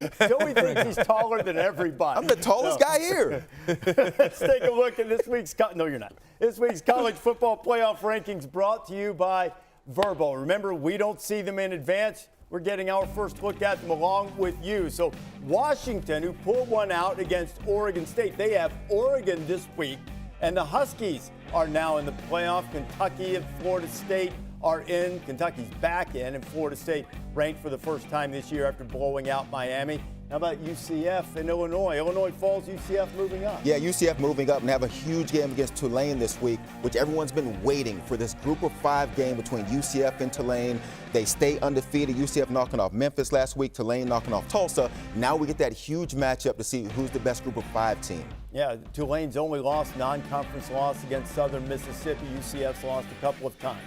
Joey thinks he's taller than everybody. I'm the tallest guy here. Let's take a look at this week's no, you're not. This week's college football playoff rankings brought to you by Verbo. Remember, we don't see them in advance. We're getting our first look at them along with you. So Washington, who pulled one out against Oregon State, they have Oregon this week, and the Huskies are now in the playoff. Kentucky and Florida State are in. Kentucky's back in, and Florida State ranked for the first time this year after blowing out Miami. How about UCF and Illinois? Illinois falls, UCF moving up. Yeah, UCF moving up and have a huge game against Tulane this week, which everyone's been waiting for, this group of 5 game between UCF and Tulane. They stay undefeated. UCF knocking off Memphis last week, Tulane knocking off Tulsa. Now we get that huge matchup to see who's the best group of 5 team. Yeah, Tulane's only lost non-conference loss against Southern Mississippi. UCF's lost a couple of times.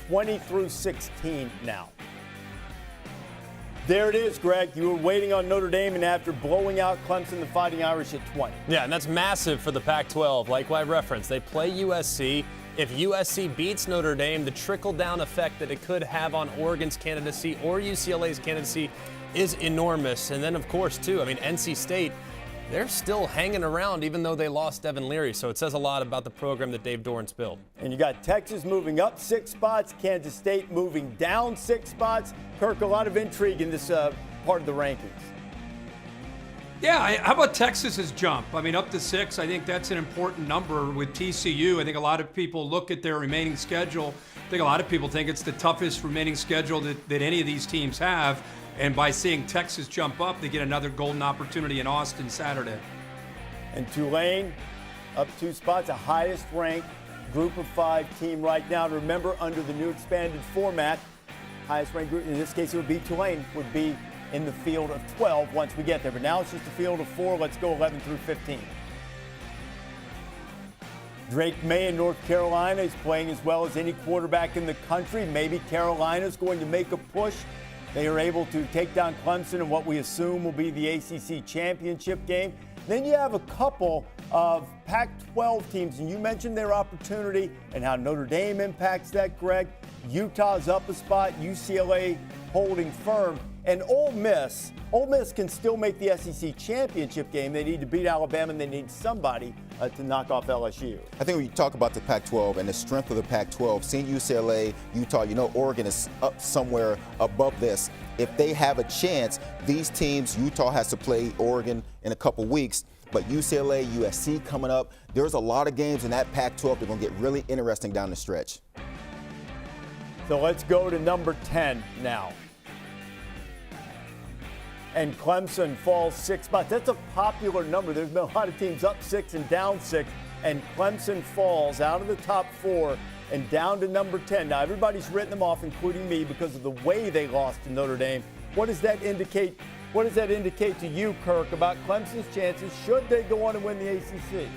20-16 now. There it is, Greg. You were waiting on Notre Dame, and after blowing out Clemson, the Fighting Irish at 20. Yeah, and that's massive for the Pac-12. Like I referenced, they play USC. If USC beats Notre Dame, the trickle-down effect that it could have on Oregon's candidacy or UCLA's candidacy is enormous. And then, of course, too, I mean, NC State, they're still hanging around even though they lost Devin Leary. So it says a lot about the program that Dave Doran's built. And you got Texas moving up 6 spots, Kansas State moving down 6 spots. Kirk, a lot of intrigue in this part of the rankings. Yeah, how about Texas's jump? I mean, up to 6, I think that's an important number with TCU. I think a lot of people look at their remaining schedule. I think a lot of people think it's the toughest remaining schedule that any of these teams have. And by seeing Texas jump up, they get another golden opportunity in Austin Saturday. And Tulane up 2 spots, the highest ranked group of 5 team right now. Remember, under the new expanded format, highest ranked group, in this case it would be Tulane, would be in the field of 12 once we get there. But now it's just a field of 4. Let's go 11 through 15. Drake May in North Carolina is playing as well as any quarterback in the country. Maybe Carolina's going to make a push. They are able to take down Clemson in what we assume will be the ACC championship game. Then you have a couple of Pac-12 teams, and you mentioned their opportunity and how Notre Dame impacts that, Greg. Utah's up a spot, UCLA holding firm, and Ole Miss can still make the SEC championship game. They need to beat Alabama, and they need somebody to knock off LSU. I think when you talk about the Pac-12 and the strength of the Pac-12, seeing UCLA, Utah, Oregon is up somewhere above this. If they have a chance, these teams, Utah has to play Oregon in a couple weeks, but UCLA, USC coming up, there's a lot of games in that Pac-12 that are going to get really interesting down the stretch. So let's go to number 10 now. And Clemson falls 6 spots. That's a popular number. There's been a lot of teams up 6 and down 6, and Clemson falls out of the top 4 and down to number 10. Now, everybody's written them off, including me, because of the way they lost to Notre Dame. What does that indicate? What does that indicate to you, Kirk, about Clemson's chances should they go on and win the ACC?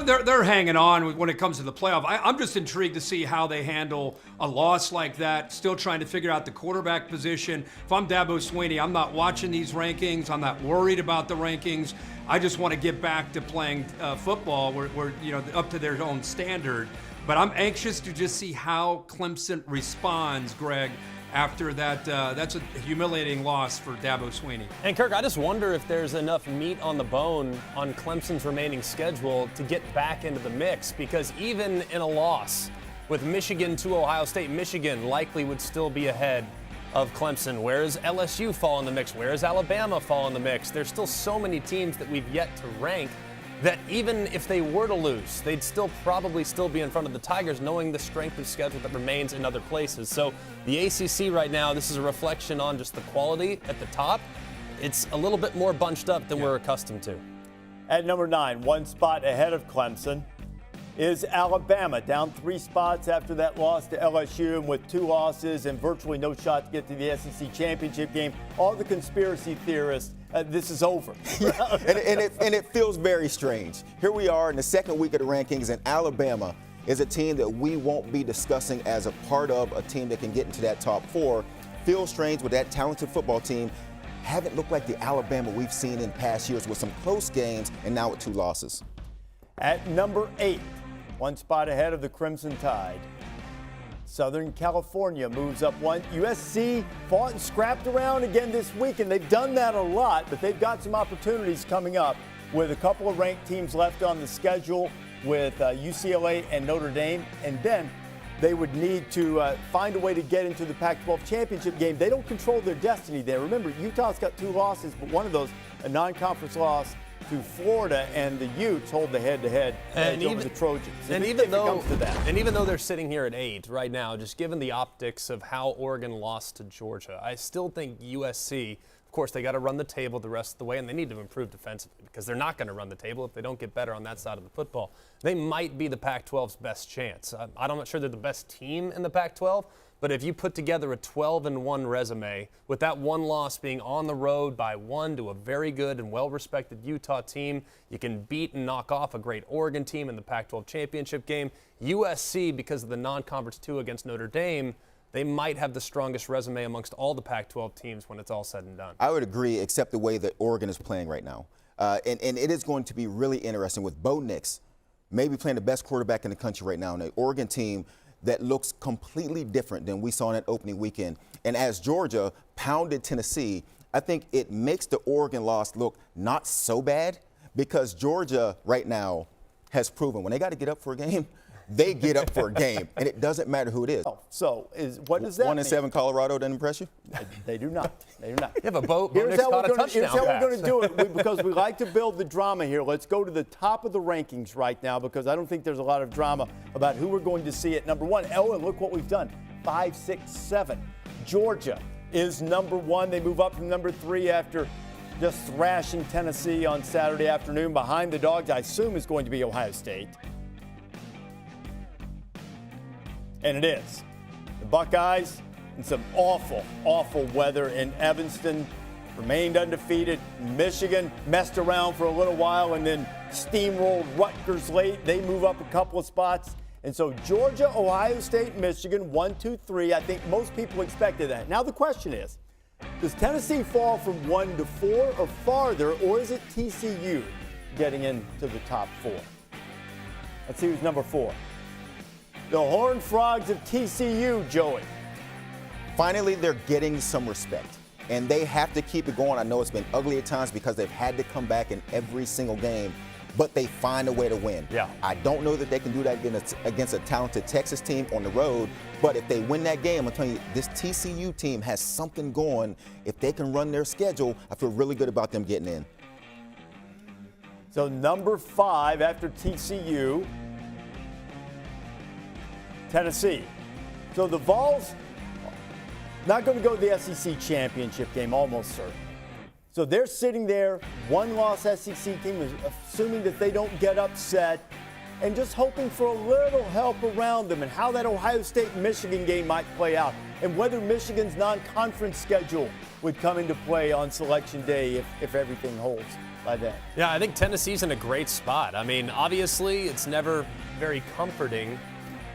They're hanging on when it comes to the playoff. I'm just intrigued to see how they handle a loss like that, still trying to figure out the quarterback position. If I'm Dabo Swinney, I'm not watching these rankings. I'm not worried about the rankings. I just want to get back to playing football where up to their own standard. But I'm anxious to just see how Clemson responds, Greg, after that. That's a humiliating loss for Dabo Swinney. And Kirk, I just wonder if there's enough meat on the bone on Clemson's remaining schedule to get back into the mix, because even in a loss with Michigan to Ohio State, Michigan likely would still be ahead of Clemson. Where does LSU fall in the mix? Where does Alabama fall in the mix? There's still so many teams that we've yet to rank that even if they were to lose, they'd probably still be in front of the Tigers, knowing the strength of schedule that remains in other places. So the ACC right now, this is a reflection on just the quality at the top. It's a little bit more bunched up than we're accustomed to. At number 9, 1 spot ahead of Clemson, is Alabama, down 3 spots after that loss to LSU, and with 2 losses and virtually no shot to get to the SEC championship game. All the conspiracy theorists, this is over. and it feels very strange. Here we are in the second week of the rankings, and Alabama is a team that we won't be discussing as a part of a team that can get into that top 4. Feels strange with that talented football team. Haven't looked like the Alabama we've seen in past years with some close games and now with 2 losses. At number 8, 1 spot ahead of the Crimson Tide, Southern California moves up one. USC fought and scrapped around again this week, and they've done that a lot, but they've got some opportunities coming up with a couple of ranked teams left on the schedule with UCLA and Notre Dame, and then they would need to find a way to get into the Pac-12 championship game. They don't control their destiny there. Remember, Utah's got 2 losses, but one of those, a non-conference loss to Florida, and the Utes hold the head-to-head edge over the Trojans. And even though they're sitting here at 8 right now, just given the optics of how Oregon lost to Georgia, I still think USC, of course, they got to run the table the rest of the way, and they need to improve defensively because they're not going to run the table if they don't get better on that side of the football. They might be the Pac-12's best chance. I'm not sure they're the best team in the Pac-12, but if you put together a 12-1 resume, with that one loss being on the road by 1 to a very good and well-respected Utah team, you can beat and knock off a great Oregon team in the Pac-12 championship game. USC, because of the non-conference 2 against Notre Dame, they might have the strongest resume amongst all the Pac-12 teams when it's all said and done. I would agree, except the way that Oregon is playing right now. And it is going to be really interesting with Bo Nix maybe playing the best quarterback in the country right now, and the Oregon team that looks completely different than we saw in that opening weekend. And as Georgia pounded Tennessee, I think it makes the Oregon loss look not so bad because Georgia right now has proven when they got to get up for a game, they get up for a game, and it doesn't matter who it is. So what does that mean? 1-7 Colorado doesn't impress you? They do not. They do not. Yeah, but Bo Nix caught a touchdown Here's how we're going to do pass. it because we like to build the drama here. Let's go to the top of the rankings right now because I don't think there's a lot of drama about who we're going to see at number 1. Oh, and look what we've done. 5, 6, 7. Georgia is number 1. They move up from number 3 after just thrashing Tennessee on Saturday afternoon. Behind the Dogs, I assume, is going to be Ohio State. And it is. The Buckeyes, in some awful, awful weather in Evanston, remained undefeated. Michigan messed around for a little while and then steamrolled Rutgers late. They move up a couple of spots. And so Georgia, Ohio State, Michigan, 1, 2, 3. I think most people expected that. Now the question is, does Tennessee fall from 1 to 4 or farther, or is it TCU getting into the top 4? Let's see who's number 4. The Horned Frogs of TCU, Joey. Finally, they're getting some respect, and they have to keep it going. I know it's been ugly at times because they've had to come back in every single game, but they find a way to win. Yeah. I don't know that they can do that against a talented Texas team on the road, but if they win that game, I'm telling you, this TCU team has something going. If they can run their schedule, I feel really good about them getting in. So number 5 after TCU, Tennessee. So the Vols not going to go to the SEC championship game, almost certain. So they're sitting there, one-loss SEC team, assuming that they don't get upset, and just hoping for a little help around them and how that Ohio State-Michigan game might play out, and whether Michigan's non-conference schedule would come into play on Selection Day if everything holds by then. Yeah, I think Tennessee's in a great spot. I mean, obviously, it's never very comforting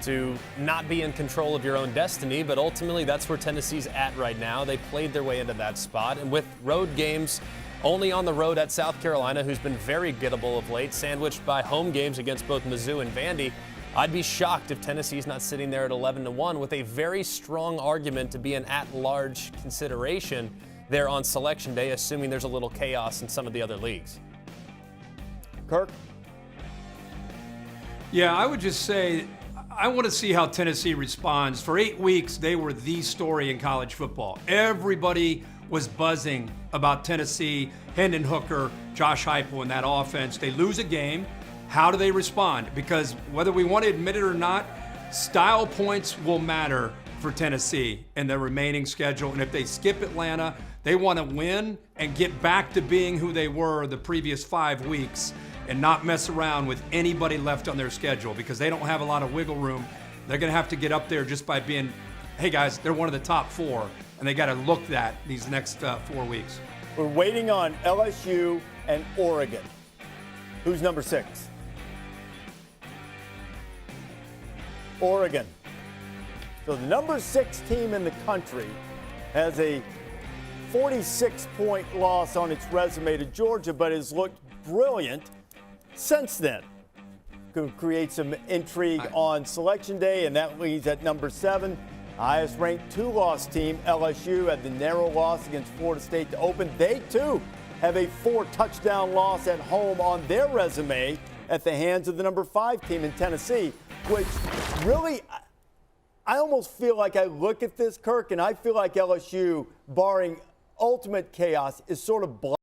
to not be in control of your own destiny, but ultimately that's where Tennessee's at right now. They played their way into that spot, and with road games only on the road at South Carolina, who's been very gettable of late, sandwiched by home games against both Mizzou and Vandy, I'd be shocked if Tennessee's not sitting there at 11-1 with a very strong argument to be an at-large consideration there on Selection Day, assuming there's a little chaos in some of the other leagues. Kirk? Yeah, I would just say I want to see how Tennessee responds. For 8 weeks, they were the story in college football. Everybody was buzzing about Tennessee, Hendon Hooker, Josh Heupel in that offense. They lose a game. How do they respond? Because whether we want to admit it or not, style points will matter for Tennessee in their remaining schedule. And if they skip Atlanta, they want to win and get back to being who they were the previous 5 weeks and not mess around with anybody left on their schedule because they don't have a lot of wiggle room. They're going to have to get up there just by being, hey guys, they're one of the top 4, and they got to look that these next 4 weeks. We're waiting on LSU and Oregon. Who's number 6? Oregon. So the number 6 team in the country has a 46-point loss on its resume to Georgia, but has looked brilliant since then. could create some intrigue on Selection Day, and that leaves at number 7. Highest ranked 2-loss team, LSU, had the narrow loss against Florida State to open. They, too, have a 4-touchdown loss at home on their resume at the hands of the number 5 team in Tennessee, which really, I almost feel like I look at this, Kirk, and I feel like LSU, barring ultimate chaos, is sort of blind.